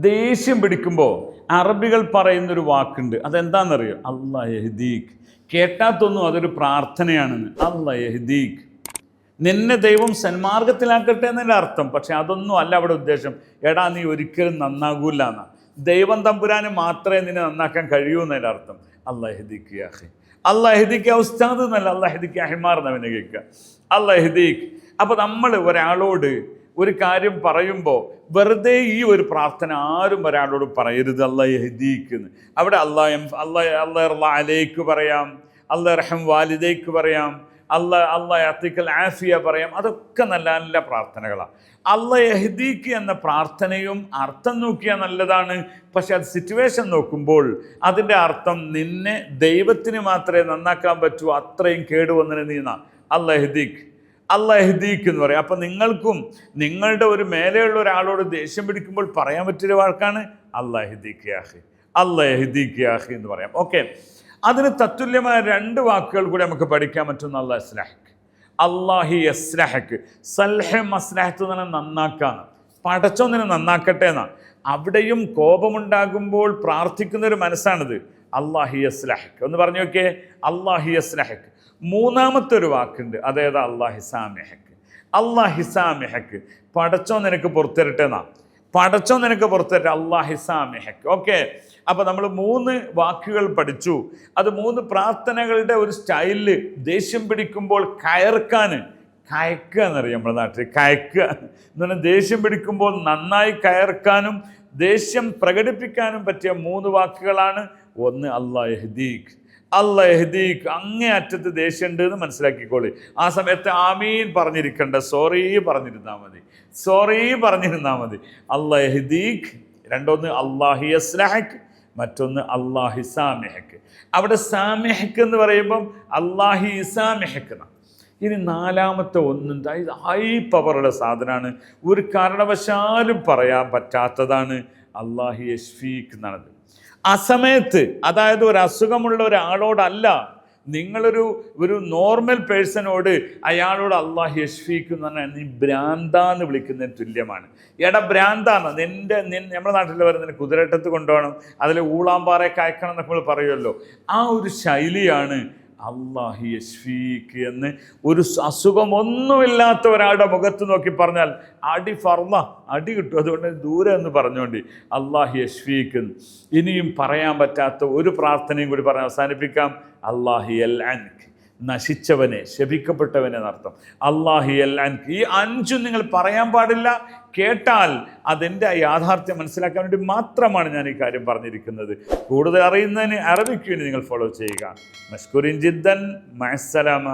ദേഷ്യം പിടിക്കുമ്പോൾ അറബികൾ പറയുന്നൊരു വാക്കുണ്ട്, അതെന്താണെന്നറിയോ? അല്ലാ യഹ്ദീക്. കേട്ടാത്തൊന്നും അതൊരു പ്രാർത്ഥനയാണെന്ന്. അല്ലാ യഹ്ദീക്, നിന്നെ ദൈവം സന്മാർഗത്തിലാക്കട്ടെ എന്നതിൻ്റെ അർത്ഥം. പക്ഷെ അതൊന്നും അല്ല അവിടെ ഉദ്ദേശം. എടാ നീ ഒരിക്കലും നന്നാകൂല എന്നാ. ദൈവം തമ്പുരാന് മാത്രമേ നിന്നെ നന്നാക്കാൻ കഴിയൂ എന്നതിൻ്റെ അർത്ഥം. അല്ലാ യഹ്ദീക് യാ അഖി, അല്ലാ യഹ്ദീക് യാ ഉസ്താദ് എന്നല്ല, അല്ലാ യഹ്ദീക് യാ ഹിമാർ എന്നവനെ കേൾക്കുക. അല്ലാ യഹ്ദീക്. അപ്പോൾ നമ്മൾ ഒരാളോട് ഒരു കാര്യം പറയുമ്പോൾ വെറുതെ ഈ ഒരു പ്രാർത്ഥന ആരും ഒരാളോട് പറയരുത്, അല്ലാ യഹ്ദീക് എന്ന്. അവിടെ അല്ലാ അലൈക്ക് പറയാം, അല്ലാ റഹം വാലിദൈക്ക് പറയാം, അല്ലാ യഅ്തികൽ ആഫിയ പറയാം. അതൊക്കെ നല്ല നല്ല പ്രാർത്ഥനകളാണ്. അല്ലാ യഹ്ദീക് എന്ന പ്രാർത്ഥനയും അർത്ഥം നോക്കിയാൽ നല്ലതാണ്. പക്ഷെ അത് സിറ്റുവേഷൻ നോക്കുമ്പോൾ അതിൻ്റെ അർത്ഥം നിന്നെ ദൈവത്തിന് മാത്രമേ നന്നാക്കാൻ പറ്റൂ, അത്രയും കേടുവന്നതിന് നീന്നാ. അല്ലാ യഹ്ദീക്, അല്ലാ യഹ്ദീക് എന്ന് പറയും. അപ്പം നിങ്ങൾക്കും നിങ്ങളുടെ ഒരു മേലെയുള്ള ഒരാളോട് ദേഷ്യം പിടിക്കുമ്പോൾ പറയാൻ പറ്റിയൊരു വാക്കാണ് അല്ലാ യഹ്ദീക് യാ അഖി, അല്ലാ യഹ്ദീക് യാ അഖി എന്ന് പറയാം. ഓക്കെ, അതിന് തത്തുല്യമായ 2 വാക്കുകൾ കൂടി നമുക്ക് പഠിക്കാൻ പറ്റുന്ന അല്ലാ യസ്ലഹക്, അല്ലാഹി യസ്ലഹക്. സൽഹ് മസ്ലഹത്ത് എന്ന് പറഞ്ഞാൽ നന്നാക്കാന്ന്, പടച്ചോന്നിനെ നന്നാക്കട്ടെ എന്നാണ്. അവിടെയും കോപമുണ്ടാകുമ്പോൾ പ്രാർത്ഥിക്കുന്നൊരു മനസ്സാണിത്. അല്ലാഹി യസ്ലഹക് ഒന്ന് പറഞ്ഞു നോക്കിയേ, അല്ലാഹി യസ്ലഹക്. മൂന്നാമത്തെ ഒരു വാക്കുണ്ട്, അതേതാ? അല്ലാഹി സാമിഹക്. അല്ലാഹി സാമിഹക്, പടച്ചോ നിനക്ക് പുറത്തിരട്ടെ എന്നാ. പടച്ചോ നിനക്ക് പുറത്തിരട്ടെ, അല്ലാഹി സാമിഹക്. ഓക്കെ, അപ്പോൾ നമ്മൾ 3 വാക്കുകൾ പഠിച്ചു. അത് 3 പ്രാർത്ഥനകളുടെ ഒരു സ്റ്റൈലിൽ. ദേഷ്യം പിടിക്കുമ്പോൾ കയക്കുക എന്നറിയാം നമ്മുടെ നാട്ടിൽ. കയക്കുക എന്ന് പറഞ്ഞാൽ ദേഷ്യം പിടിക്കുമ്പോൾ നന്നായി കയർക്കാനും ദേഷ്യം പ്രകടിപ്പിക്കാനും പറ്റിയ 3 വാക്കുകളാണ്. ഒന്ന് അല്ലാ യഹ്ദീക്, അല്ലാ യഹ്ദീക്. അങ്ങേ അറ്റത്ത് ദേഷ്യമുണ്ട് എന്ന് മനസ്സിലാക്കിക്കോളി. ആ സമയത്ത് ആമീൻ പറഞ്ഞിരിക്കണ്ട, സോറി പറഞ്ഞിരുന്നാൽ മതി, സോറി പറഞ്ഞിരുന്നാൽ മതി. അല്ലാ യഹ്ദീക്. രണ്ടൊന്ന് അല്ലാഹി യസ്ലഹക്, മറ്റൊന്ന് അല്ലാഹി സാമിഹക്. അവിടെ സാമിഹക് എന്ന് പറയുമ്പം അല്ലാഹി സാമിഹക് എന്നാണ്. ഇനി 4മത്തെ ഒന്നുണ്ട്, ഇത് ഹൈ പവറുള്ള സാധനമാണ്, ഒരു കാരണവശാലും പറയാൻ പറ്റാത്തതാണ്. അല്ലാഹി യശ്ഫീക് എന്നാണത്. ആ സമയത്ത്, അതായത് ഒരു അസുഖമുള്ള ഒരാളോടല്ല, ഒരു നോർമൽ പേഴ്സണോട് അയാളോട് അല്ലാഹി യശ്ഫീക് എന്ന് പറഞ്ഞാൽ നീ ഭ്രാന്താന്ന് വിളിക്കുന്നതിന് തുല്യമാണ്. എടാ ഭ്രാന്താണ് നമ്മുടെ നാട്ടിൽ വരുന്നതിന് കുതിരട്ടത്ത് കൊണ്ടുപോകണം, അതിൽ ഊളാമ്പാറയൊക്കെ അയക്കണം എന്നൊക്കെ നമ്മൾ പറയുമല്ലോ. ആ ഒരു ശൈലിയാണ് അല്ലാഹി യശ്ഫീക് എന്ന്. ഒരു അസുഖമൊന്നുമില്ലാത്ത ഒരാളുടെ മുഖത്ത് നോക്കി പറഞ്ഞാൽ അടി കിട്ടും. അതുകൊണ്ട് ദൂരെ എന്ന് പറഞ്ഞുകൊണ്ട് അല്ലാഹി യശ്ഫീക് എന്ന്. ഇനിയും പറയാൻ പറ്റാത്ത ഒരു പ്രാർത്ഥനയും കൂടി പറഞ്ഞ് അവസാനിപ്പിക്കാം. അല്ലാഹി യൽഅൻക്, നശിച്ചവനെ, ശപിക്കപ്പെട്ടവനെ എന്നർത്ഥം. അല്ലാഹി യൽഅൻക്. ഈ 5 നിങ്ങൾ പറയാൻ പാടില്ല. കേട്ടാൽ അതിൻ്റെ യാഥാർത്ഥ്യം മനസ്സിലാക്കാൻ വേണ്ടി മാത്രമാണ് ഞാൻ ഈ കാര്യം പറഞ്ഞിരിക്കുന്നത്. കൂടുതൽ അറിയുന്നതിന് അറബിക്ക് വേണ്ടി നിങ്ങൾ ഫോളോ ചെയ്യുക. മഷ്കൂരിൻ ജിദ്ദൻ, മഅസ്സലാമ.